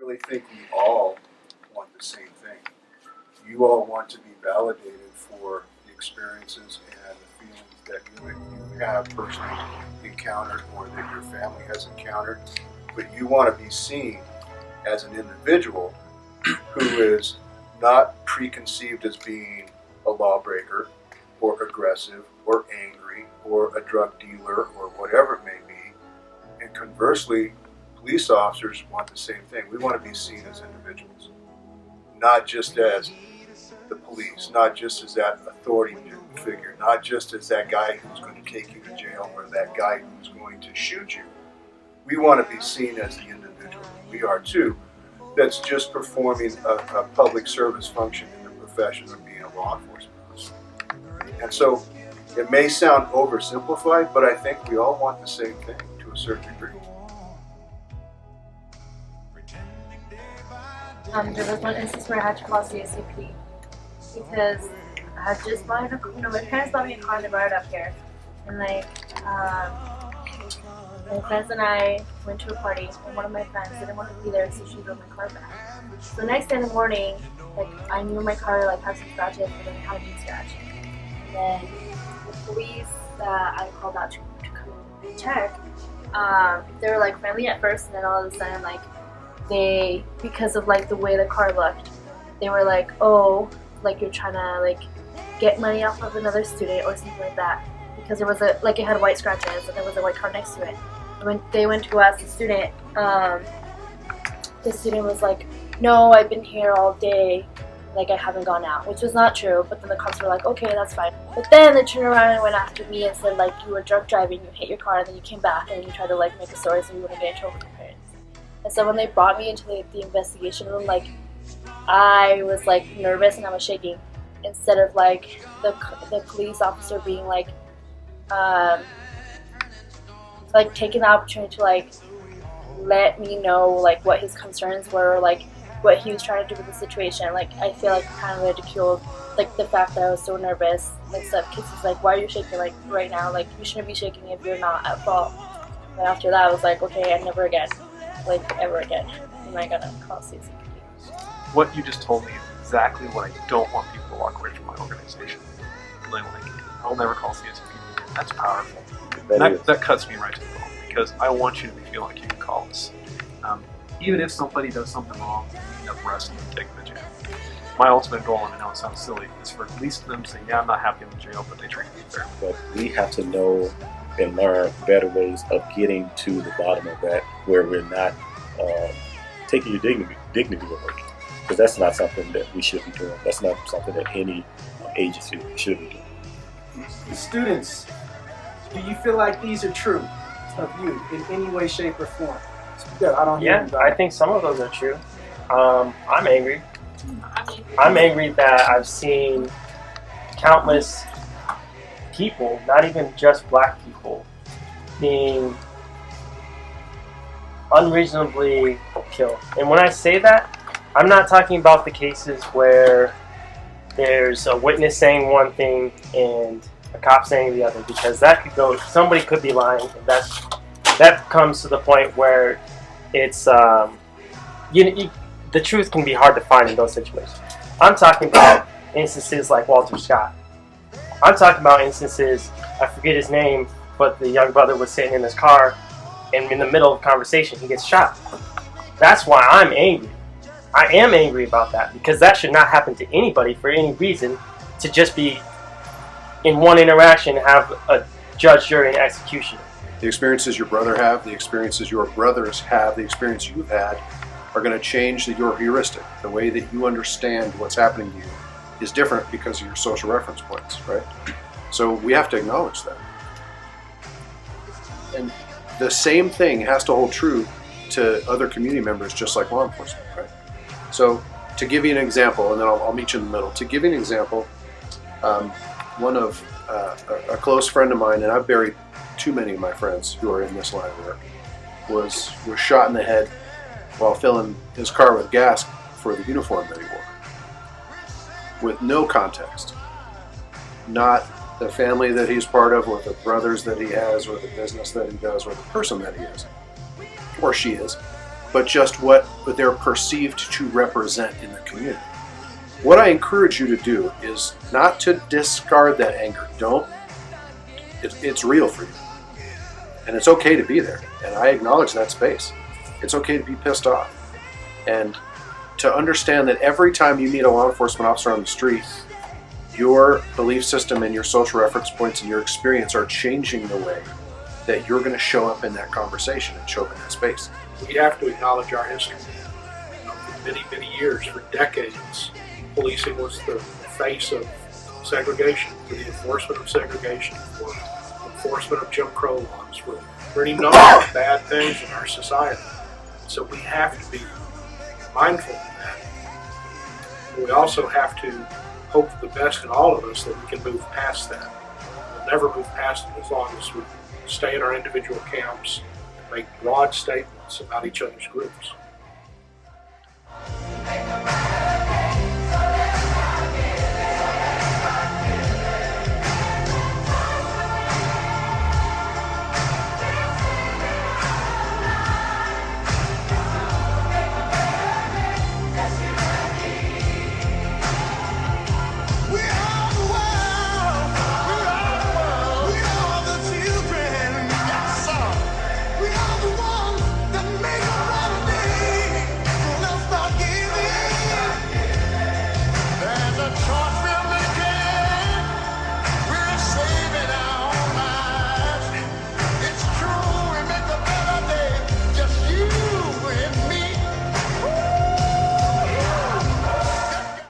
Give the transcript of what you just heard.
really think we all want the same thing. You all want to be validated for the experiences and the feelings that you have personally encountered or that your family has encountered, but you want to be seen as an individual who is not preconceived as being a lawbreaker or aggressive or angry or a drug dealer or whatever it may be. And conversely, police officers want the same thing. We want to be seen as individuals, not just as the police, not just as that authority figure, not just as that guy who's going to take you to jail or that guy who's going to shoot you. We want to be seen as the individual we are too, that's just performing a public service function in the profession of being a law enforcement officer. And so it may sound oversimplified, but I think we all want the same thing to a certain degree. There was one instance where I had to call CACP because I had just bought a, my parents bought me a car and they brought it up here. And my friends and I went to a party and one of my friends didn't want to be there, so she drove my car back. So the next day in the morning, I knew my car had some scratches, but then it had a new scratch. And then the police that I called out to come and check, they were friendly at first, and then all of a sudden they, because of the way the car looked, they were like, oh, you're trying to get money off of another student or something like that, because there was it had white scratches and there was a white car next to it. And when they went to ask the student was like, no, I've been here all day, I haven't gone out, which was not true. But then the cops were like, okay, that's fine. But then they turned around and went after me and said you were drunk driving, you hit your car, and then you came back and you tried to make a story so you wouldn't get in trouble with your parents. And so when they brought me into the investigation room, I was nervous and I was shaking, instead of the police officer being taking the opportunity to let me know what his concerns were, what he was trying to do with the situation. I feel kind of ridiculed the fact that I was so nervous and stuff, because he's why are you shaking right now, you shouldn't be shaking if you're not at fault. But after that I was okay, I never again, ever again am I gonna call CCP. What you just told me is exactly what I don't want people to walk away from my organization. I'll never call CSP. That's powerful. That cuts me right to the bone, because I want you to feel like you can call us. Even if somebody does something wrong, you end up arresting them and taking them to jail. My ultimate goal, and I know it sounds silly, is for at least them to say, yeah, I'm not happy in jail, but they treat me fairly. But we have to know and learn better ways of getting to the bottom of that, where we're not taking your dignity away. Because that's not something that we should be doing. That's not something that any agency should be doing. Students, do you feel like these are true of you in any way, shape, or form? Yeah, I think some of those are true. I'm angry. I'm angry that I've seen countless people, not even just black people, being unreasonably killed. And when I say that, I'm not talking about the cases where there's a witness saying one thing and a cop saying the other, because that could go, somebody could be lying, and that comes to the point where it's the truth can be hard to find in those situations. I'm talking about instances like Walter Scott. I'm talking about instances, I forget his name, but the young brother was sitting in his car, and in the middle of a conversation, he gets shot. That's why I'm angry. I am angry about that, because that should not happen to anybody for any reason, to just be in one interaction have a judge, jury, and executioner. The experiences your brother have, the experiences your brothers have, the experience you've had are going to change your heuristic. The way that you understand what's happening to you is different because of your social reference points, right? So we have to acknowledge that. And the same thing has to hold true to other community members, just like law enforcement, right? So to give you an example, and then I'll meet you in the middle. To give you an example, one of a close friend of mine, and I've buried too many of my friends who are in this line of work, was shot in the head while filling his car with gas for the uniform that he wore, with no context. Not the family that he's part of, or the brothers that he has, or the business that he does, or the person that he is, or she is. but just what they're perceived to represent in the community. What I encourage you to do is not to discard that anger. It's real for you. And it's okay to be there. And I acknowledge that space. It's okay to be pissed off. And to understand that every time you meet a law enforcement officer on the street, your belief system and your social reference points and your experience are changing the way that you're going to show up in that conversation and show up in that space. We have to acknowledge our history. For many, many years, for decades, policing was the face of segregation, for the enforcement of segregation, for enforcement of Jim Crow laws, for any number of bad things in our society. So we have to be mindful of that. But we also have to hope for the best in all of us that we can move past that. We'll never move past it as long as we stay in our individual camps and make broad statements about each other's groups.